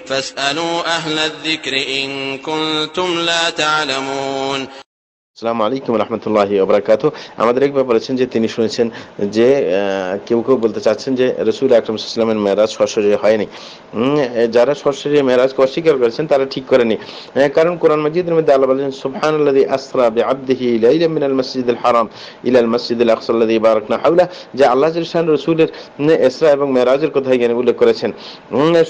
فاسألوا أهل الذكر إن كنتم لا تعلمون. আসসালামু আলাইকুম রহমতুল্লাহি ওয়া বারাকাতুহু। আমাদের একবার বলেছেন যে তিনি শুনেছেন যে কেউ কেউ বলতে চাচ্ছেন যে রাসূল আকরাম সাল্লাল্লাহু আলাইহি ওয়াসাল্লামের মেরাজ সশরীরে হয়নি। যারা সশরীরে মেরাজকে অস্বীকার করেছেন তারা ঠিক করেনি। কারণ কোরআন মাজিদের মধ্যে আল্লাহ বলেছেন সুবহানাল্লাযী আসরা বিআবদিহি লাইলাম মিনাল মাসজিদিল হারাম ইলাল মাসজিদিল আকসা আল্লাযী বারাকনা হাওলা, যে আল্লাহ জাল্লাহু রাসূলের ইসরা এবং মেরাজের কথা এখানে উল্লেখ করেছেন।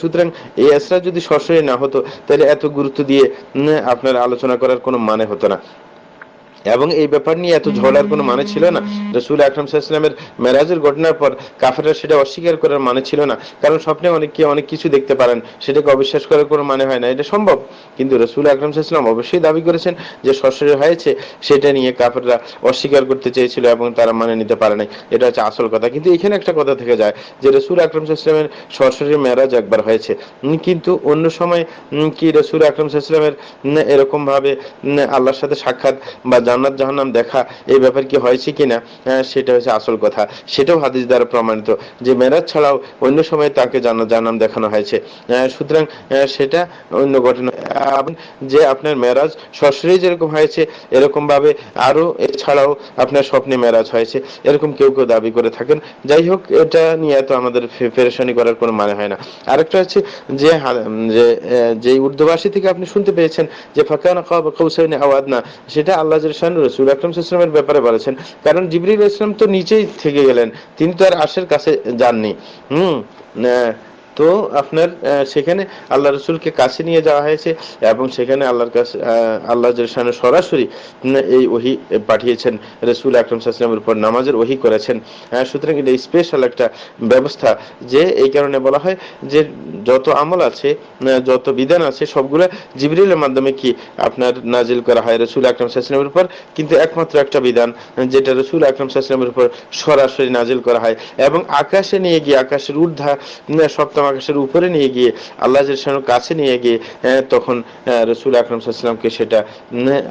সুতরাং এই ইসরা যদি সশরীরে না হতো তাহলে এত গুরুত্ব দিয়ে আপনার আলোচনা করার কোনো মানে হতো না, এবং এই ব্যাপার নিয়ে এত ঝগড়ার কোনো মানে ছিল না। রাসূল আকরাম সাল্লাল্লাহু আলাইহি ওয়াসাল্লামের মেরাজের ঘটনার পর কাফেররা সেটা অস্বীকার করার মানে ছিল না, কারণ স্বপ্নে অনেক কিছু দেখতে পারেন, সেটাকে অবিশ্বাস করার কোনো মানে হয় না, এটা সম্ভব। কিন্তু রাসূল আকরাম সাল্লাল্লাহু আলাইহি ওয়াসাল্লাম অবশ্যই দাবি করেছেন যে সশরীরে হয়েছে, সেটা নিয়ে কাফেররা অস্বীকার করতে চেয়েছিল এবং তারা মানে নিতে পারে নাই, এটা হচ্ছে আসল কথা। কিন্তু এখানে একটা কথা থেকে যায় যে রাসূল আকরাম সাল্লাল্লাহু আলাইহি ওয়াসাল্লামের সশরীরে মেরাজ একবার হয়েছে, কিন্তু অন্য সময় কি রাসূল আকরাম সাল্লাল্লাহু আলাইহি ওয়াসাল্লামের এরকম ভাবে আল্লাহর সাথে সাক্ষাৎ বা জান্নাত জাহান্নাম দেখা এই ব্যাপার কি হয়েছে কিনা, সেটা হচ্ছে আসল কথা। সেটাও হাদিস দ্বারা প্রমাণিত যে মেরাজ ছাড়াও অন্য সময় তাকে জান্নাত জাহান্নাম দেখানো হয়েছে। সুতরাং সেটা অন্য ঘটনা। যে আপনার মেরাজ সশরীরে যেরকম হয়েছে এরকম ভাবে আরো এছাড়াও আপনার স্বপ্নে মেরাজ হয়েছে, এরকম কেউ কেউ দাবি করে থাকেন। যাই হোক, এটা নিয়ে তো আমাদের পেরেশানি করার কোনো মানে হয় না। আরেকটা হচ্ছে যে যে উর্দুভাষী থেকে আপনি শুনতে পেয়েছেন যে ফাকানা কাবা কাউসাইনি আও আদনা, সেটা আল্লাহ রাসূল আকরাম সাল্লাল্লাহু আলাইহি ওয়াসাল্লামের ব্যাপারে বলেছেন, কারণ জিবরিল আলাইহিস সালাম তো নিচেই থেকে গেলেন, তিনি তো আর আরশের কাছে যাননি। তো আপনার সেখানে আল্লাহ রসুলকে কাছে নিয়ে যাওয়া হয়েছে এবং সেখানে আল্লাহর কাছে আল্লাহ সরাসরি এই ওহী পাঠিয়েছেন, রাসূল আকরাম সাল্লাল্লাহু আলাইহি ওয়াসাল্লামের উপর নামাজের ওহী করেছেন। সুতরাং এটা স্পেশাল একটা ব্যবস্থা, যে এই কারণে বলা হয় যে যত আমল আছে, যত বিধান আছে, সবগুলো জিবরিলের মাধ্যমে কি আপনার নাজিল করা হয় রাসূল আকরাম সাল্লাল্লাহু আলাইহি ওয়াসাল্লামের উপর। কিন্তু একমাত্র একটা বিধান যেটা রাসূল আকরাম সাল্লাল্লাহু আলাইহি ওয়াসাল্লামের উপর সরাসরি নাজিল করা হয় এবং আকাশে নিয়ে গিয়ে, আকাশের ঊর্ধ্বে সপ্তম আকাশের উপরে নিয়ে গিয়ে আল্লাহ জাল্লাহর কাছে নিয়ে গিয়ে তখন রাসূল আকরাম সাল্লাল্লাহু আলাইহি ওয়াসাল্লামকে সেটা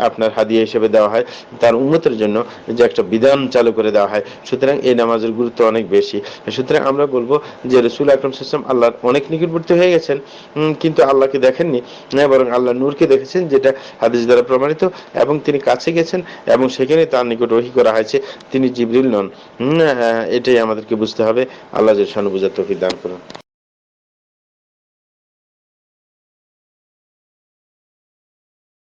আপনার হাদিয়া হিসেবে দেওয়া হয়, তার উম্মতের জন্য যে একটা বিধান চালু করে দেওয়া হয়। সুতরাং এই নামাজের গুরুত্ব অনেক বেশি। সুতরাং আমরা বলবো যে রাসূল আকরাম সাল্লাল্লাহু আলাইহি ওয়াসাল্লাম আল্লাহর অনেক নিকটবর্তী হয়ে গেছেন, কিন্তু আল্লাহকে দেখেননি, বরং আল্লাহর নূরকে দেখেছেন, যেটা হাদিস দ্বারা প্রমাণিত, এবং তিনি কাছে গেছেন এবং সেখানে তার নিকট ওহী করা হয়েছে, তিনি জিবরিল নন। এটাই আমাদেরকে বুঝতে হবে। আল্লাহ জাল্লাহু বুঝার তৌফিক দান করুন।